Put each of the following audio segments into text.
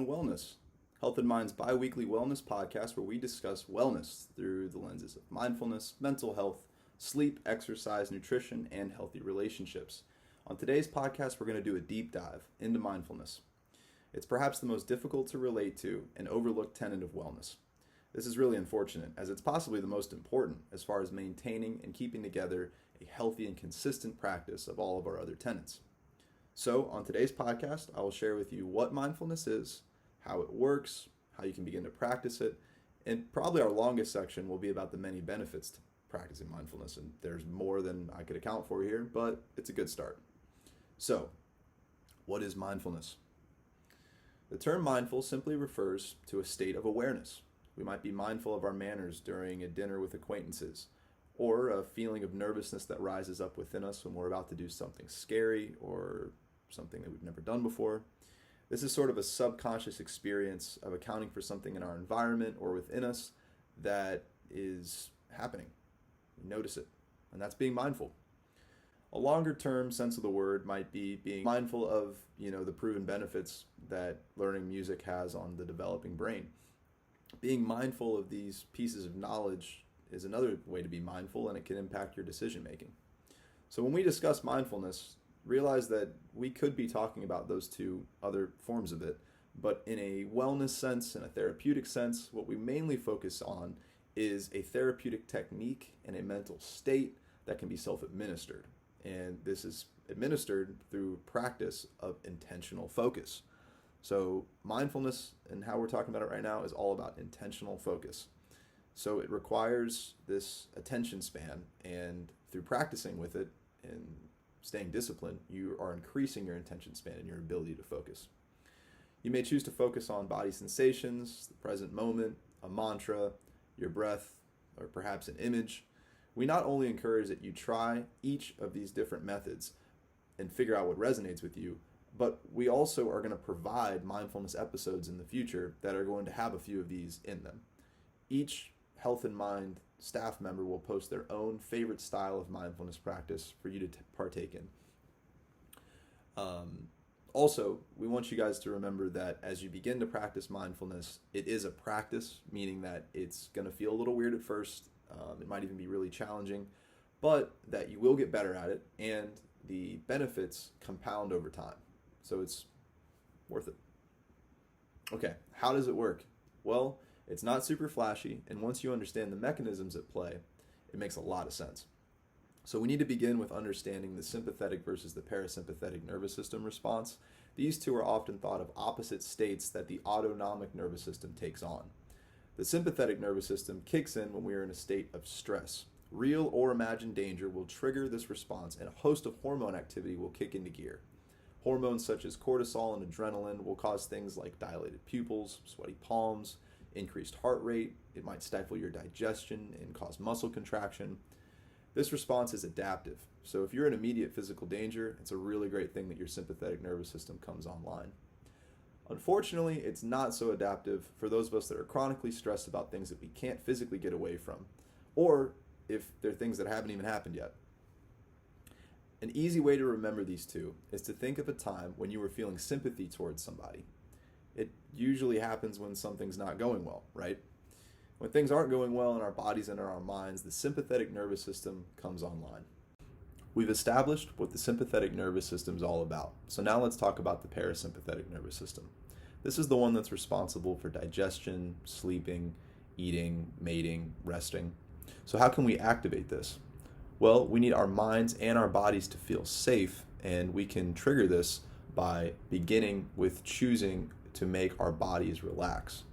on Wellness, Health and Mind's bi-weekly wellness podcast where we discuss wellness through the lenses of mindfulness, mental health, sleep, exercise, nutrition, and healthy relationships. On today's podcast, we're going to do a deep dive into mindfulness. It's perhaps the most difficult to relate to and overlooked tenet of wellness. This is really unfortunate, as it's possibly the most important as far as maintaining and keeping together a healthy and consistent practice of all of our other tenets. So, on today's podcast, I will share with you what mindfulness is, how it works, how you can begin to practice it, and probably our longest section will be about the many benefits to practicing mindfulness, and there's more than I could account for here, but it's a good start. So, what is mindfulness? The term mindful simply refers to a state of awareness. We might be mindful of our manners during a dinner with acquaintances, or a feeling of nervousness that rises up within us when we're about to do something scary or something that we've never done before. This is sort of a subconscious experience of accounting for something in our environment or within us that is happening. We notice it, and that's being mindful. A longer term sense of the word might be being mindful of, the proven benefits that learning music has on the developing brain. Being mindful of these pieces of knowledge is another way to be mindful, and it can impact your decision making. So when we discuss mindfulness, realize that we could be talking about those two other forms of it, but in a wellness sense and a therapeutic sense, what we mainly focus on is a therapeutic technique and a mental state that can be self-administered. And this is administered through practice of intentional focus. So mindfulness, and how we're talking about it right now, is all about intentional focus. So it requires this attention span, and through practicing with it and staying disciplined, you are increasing your attention span and your ability to focus. You may choose to focus on body sensations, the present moment, a mantra, your breath, or perhaps an image. We not only encourage that you try each of these different methods and figure out what resonates with you, but we also are going to provide mindfulness episodes in the future that are going to have a few of these in them. Each Health and Mind staff member will post their own favorite style of mindfulness practice for you to partake in. Also, we want you guys to remember that as you begin to practice mindfulness, it is a practice, meaning that it's going to feel a little weird at first. It might even be really challenging, but that you will get better at it, and the benefits compound over time. So it's worth it. Okay, how does it work? Well, it's not super flashy, and once you understand the mechanisms at play, it makes a lot of sense. So we need to begin with understanding the sympathetic versus the parasympathetic nervous system response. These two are often thought of opposite states that the autonomic nervous system takes on. The sympathetic nervous system kicks in when we are in a state of stress. Real or imagined danger will trigger this response, and a host of hormone activity will kick into gear. Hormones such as cortisol and adrenaline will cause things like dilated pupils, sweaty palms, increased heart rate. It might stifle your digestion and cause muscle contraction. This response is adaptive. So if you're in immediate physical danger, it's a really great thing that your sympathetic nervous system comes online. Unfortunately, it's not so adaptive for those of us that are chronically stressed about things that we can't physically get away from, or if they're things that haven't even happened yet. An easy way to remember these two is to think of a time when you were feeling sympathy towards somebody. It usually happens when something's not going well, right? When things aren't going well in our bodies and in our minds, the sympathetic nervous system comes online. We've established what the sympathetic nervous system is all about. So now let's talk about the parasympathetic nervous system. This is the one that's responsible for digestion, sleeping, eating, mating, resting. So how can we activate this? Well, we need our minds and our bodies to feel safe, and we can trigger this by beginning with choosing to make our bodies relax.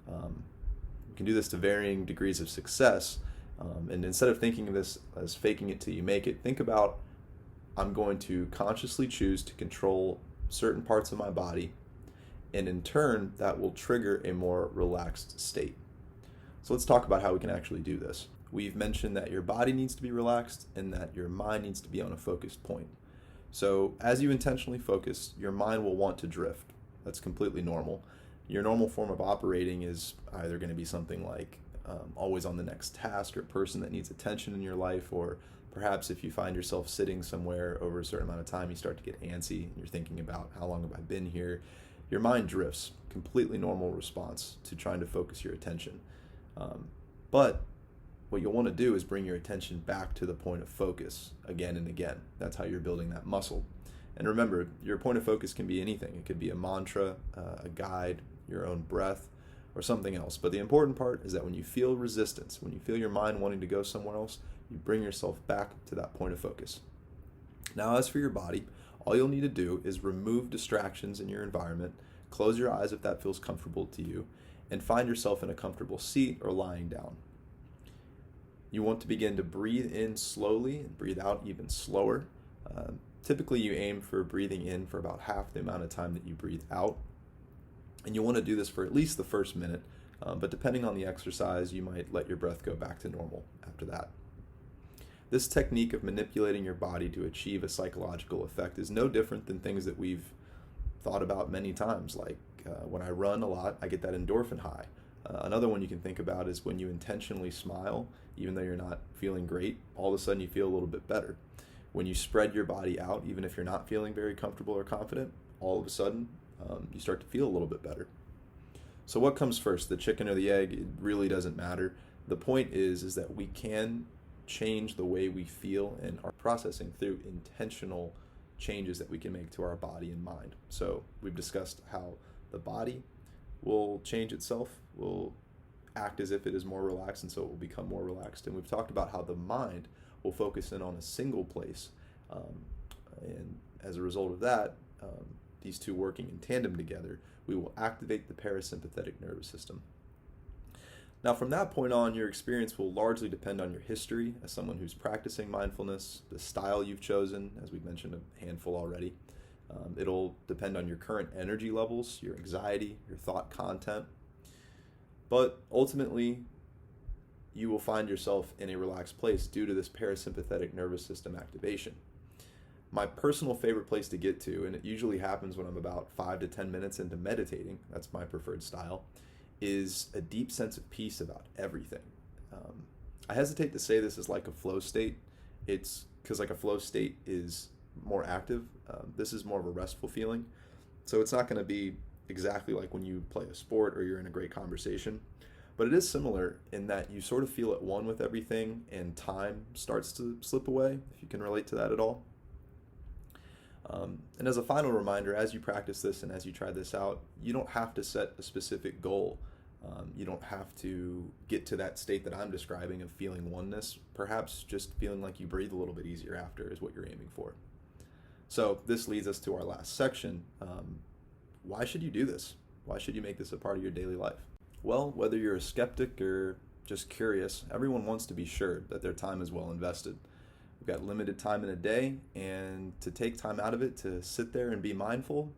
We can do this to varying degrees of success, and instead of thinking of this as faking it till you make it, think about, I'm going to consciously choose to control certain parts of my body, and in turn, that will trigger a more relaxed state. So let's talk about how we can actually do this. We've mentioned that your body needs to be relaxed and that your mind needs to be on a focused point. So as you intentionally focus, your mind will want to drift. That's completely normal. Your normal form of operating is either going to be something like always on the next task or person that needs attention in your life, or perhaps if you find yourself sitting somewhere over a certain amount of time, you start to get antsy and you're thinking about how long have I been here. Your mind drifts completely normal response to trying to focus your attention. But what you'll want to do is bring your attention back to the point of focus again and again. That's how you're building that muscle. And remember, your point of focus can be anything. It could be a mantra, a guide, your own breath, or something else. But the important part is that when you feel resistance, when you feel your mind wanting to go somewhere else, you bring yourself back to that point of focus. Now, as for your body, all you'll need to do is remove distractions in your environment, close your eyes if that feels comfortable to you, and find yourself in a comfortable seat or lying down. You want to begin to breathe in slowly and breathe out even slower. Typically, you aim for breathing in for about half the amount of time that you breathe out. And you'll want to do this for at least the first minute, but depending on the exercise, you might let your breath go back to normal after that. This technique of manipulating your body to achieve a psychological effect is no different than things that we've thought about many times, like when I run a lot, I get that endorphin high. Another one you can think about is when you intentionally smile, even though you're not feeling great, all of a sudden you feel a little bit better. When you spread your body out, even if you're not feeling very comfortable or confident, all of a sudden you start to feel a little bit better. So what comes first, the chicken or the egg? It really doesn't matter. The point is that we can change the way we feel and are processing through intentional changes that we can make to our body and mind. So we've discussed how the body will change itself, will act as if it is more relaxed, and so it will become more relaxed. And we've talked about how the mind will focus in on a single place. And as a result of that, these two working in tandem together, we will activate the parasympathetic nervous system. Now, from that point on, your experience will largely depend on your history as someone who's practicing mindfulness, the style you've chosen, as we've mentioned a handful already. It'll depend on your current energy levels, your anxiety, your thought content. But ultimately, you will find yourself in a relaxed place due to this parasympathetic nervous system activation. My personal favorite place to get to, and it usually happens when I'm about 5 to 10 minutes into meditating, that's my preferred style, is a deep sense of peace about everything. I hesitate to say this is like a flow state. It's because like a flow state is more active. This is more of a restful feeling. So it's not going to be exactly like when you play a sport or you're in a great conversation. But it is similar in that you sort of feel at one with everything and time starts to slip away, if you can relate to that at all. And as a final reminder, as you practice this and as you try this out, you don't have to set a specific goal. You don't have to get to that state that I'm describing of feeling oneness. Perhaps just feeling like you breathe a little bit easier after is what you're aiming for. So this leads us to our last section. Why should you do this? Why should you make this a part of your daily life? Well, whether you're a skeptic or just curious, everyone wants to be sure that their time is well invested. We've got limited time in a day, and to take time out of it to sit there and be mindful,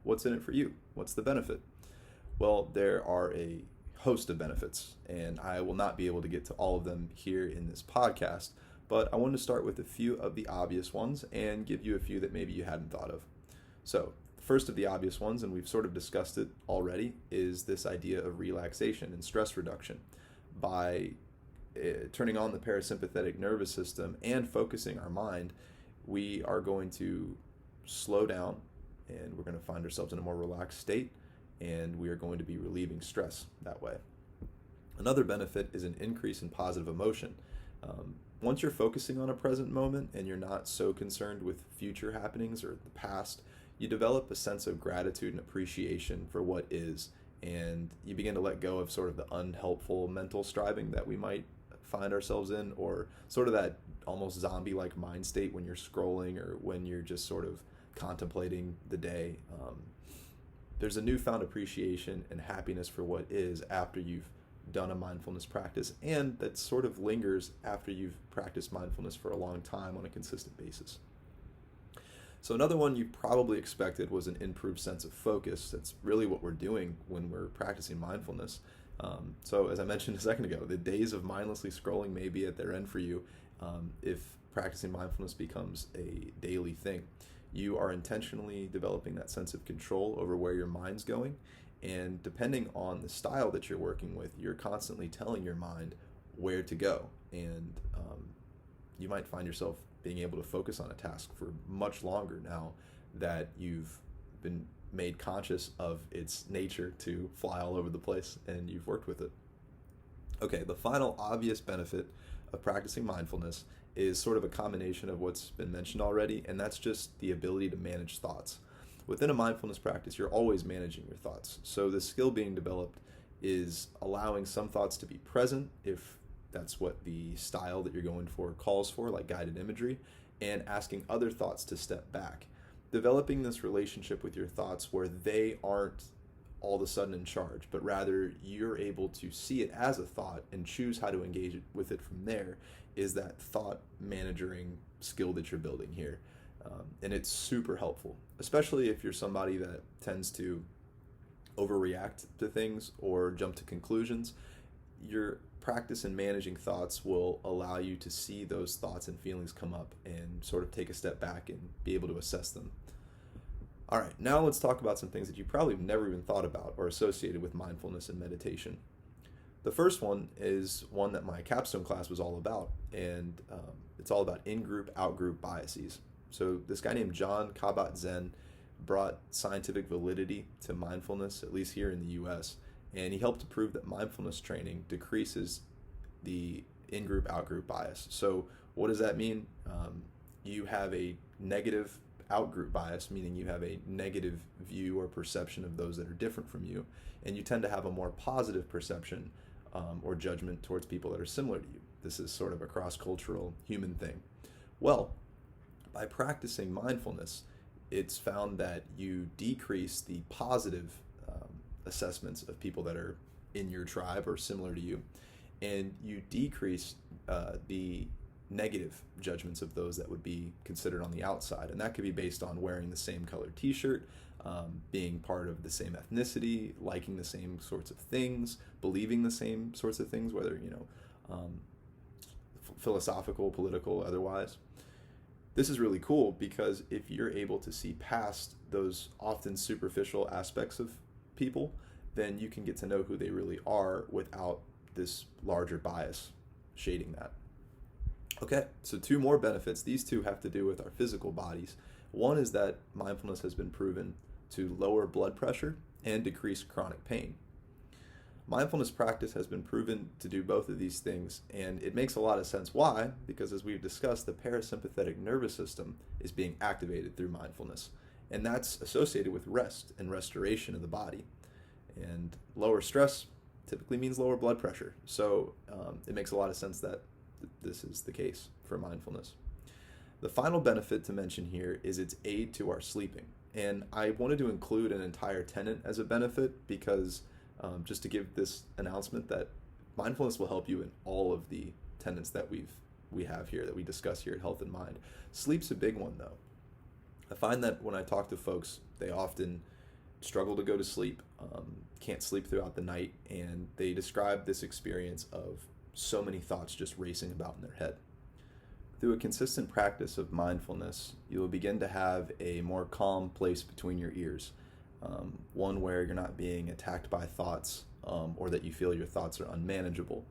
what's in it for you? What's the benefit? Well, there are a host of benefits, and I will not be able to get to all of them here in this podcast, but I want to start with a few of the obvious ones and give you a few that maybe you hadn't thought of. So, the first of the obvious ones, and we've sort of discussed it already, is this idea of relaxation and stress reduction. By turning on the parasympathetic nervous system and focusing our mind, we are going to slow down and we're going to find ourselves in a more relaxed state, and we are going to be relieving stress that way. Another benefit is an increase in positive emotion. Once you're focusing on a present moment and you're not so concerned with future happenings or the past, you develop a sense of gratitude and appreciation for what is, and you begin to let go of sort of the unhelpful mental striving that we might find ourselves in, or sort of that almost zombie-like mind state when you're scrolling or when you're just sort of contemplating the day. There's a newfound appreciation and happiness for what is after you've done a mindfulness practice, and that sort of lingers after you've practiced mindfulness for a long time on a consistent basis. So another one you probably expected was an improved sense of focus. That's really what we're doing when we're practicing mindfulness. So as I mentioned a second ago, the days of mindlessly scrolling may be at their end for you if practicing mindfulness becomes a daily thing. You are intentionally developing that sense of control over where your mind's going, and depending on the style that you're working with, you're constantly telling your mind where to go, and you might find yourself being able to focus on a task for much longer now that you've been made conscious of its nature to fly all over the place, and you've worked with it. Okay, the final obvious benefit of practicing mindfulness is sort of a combination of what's been mentioned already, and that's just the ability to manage thoughts. Within a mindfulness practice, you're always managing your thoughts. So the skill being developed is allowing some thoughts to be present, if that's what the style that you're going for calls for, like guided imagery, and asking other thoughts to step back. Developing this relationship with your thoughts where they aren't all of a sudden in charge, but rather you're able to see it as a thought and choose how to engage with it from there, is that thought managing skill that you're building here. And it's super helpful, especially if you're somebody that tends to overreact to things or jump to conclusions. Your practice in managing thoughts will allow you to see those thoughts and feelings come up and sort of take a step back and be able to assess them. All right, now let's talk about some things that you probably have never even thought about or associated with mindfulness and meditation. The first one is one that my capstone class was all about, and it's all about in-group, out-group biases. So this guy named John Kabat-Zinn brought scientific validity to mindfulness, at least here in the US, and he helped to prove that mindfulness training decreases the in-group, out-group bias. So what does that mean? You have a negative out-group bias, meaning you have a negative view or perception of those that are different from you, and you tend to have a more positive perception or judgment towards people that are similar to you. This is sort of a cross-cultural human thing. Well, by practicing mindfulness, it's found that you decrease the positive assessments of people that are in your tribe or similar to you, and you decrease the negative judgments of those that would be considered on the outside. And that could be based on wearing the same colored t-shirt, being part of the same ethnicity, liking the same sorts of things, believing the same sorts of things, whether, philosophical, political, otherwise. This is really cool because if you're able to see past those often superficial aspects of people, then you can get to know who they really are without this larger bias shading that. Okay, so 2 more benefits. These 2 have to do with our physical bodies. One is that mindfulness has been proven to lower blood pressure and decrease chronic pain. Mindfulness practice has been proven to do both of these things, and it makes a lot of sense. Why? Because as we've discussed, the parasympathetic nervous system is being activated through mindfulness, and that's associated with rest and restoration of the body. And lower stress typically means lower blood pressure, so it makes a lot of sense that this is the case for mindfulness. The final benefit to mention here is its aid to our sleeping, and I wanted to include an entire tenet as a benefit because just to give this announcement that mindfulness will help you in all of the tenets that we have here, that we discuss here at Health and Mind. Sleep's a big one, though. I find that when I talk to folks, they often struggle to go to sleep, can't sleep throughout the night, and they describe this experience of so many thoughts just racing about in their head. Through a consistent practice of mindfulness, you will begin to have a more calm place between your ears. One where you're not being attacked by thoughts or that you feel your thoughts are unmanageable.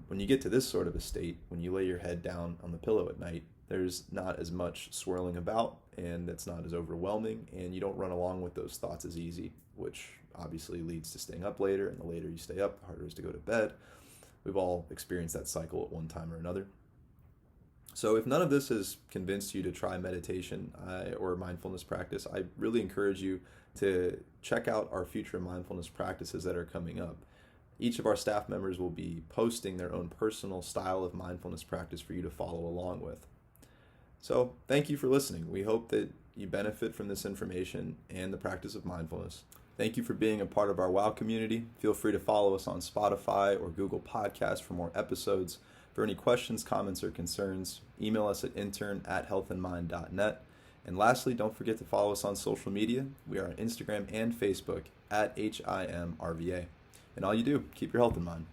When you get to this sort of a state, when you lay your head down on the pillow at night, there's not as much swirling about, and it's not as overwhelming, and you don't run along with those thoughts as easy, which obviously leads to staying up later, and the later you stay up, the harder it is to go to bed. We've all experienced that cycle at one time or another. So if none of this has convinced you to try meditation or mindfulness practice, I really encourage you to check out our future mindfulness practices that are coming up. Each of our staff members will be posting their own personal style of mindfulness practice for you to follow along with. So thank you for listening. We hope that you benefit from this information and the practice of mindfulness. Thank you for being a part of our WOW community. Feel free to follow us on Spotify or Google Podcasts for more episodes. For any questions, comments, or concerns, email us at intern@healthandmind.net. And lastly, don't forget to follow us on social media. We are on Instagram and Facebook at HIMRVA. And all you do, keep your health in mind.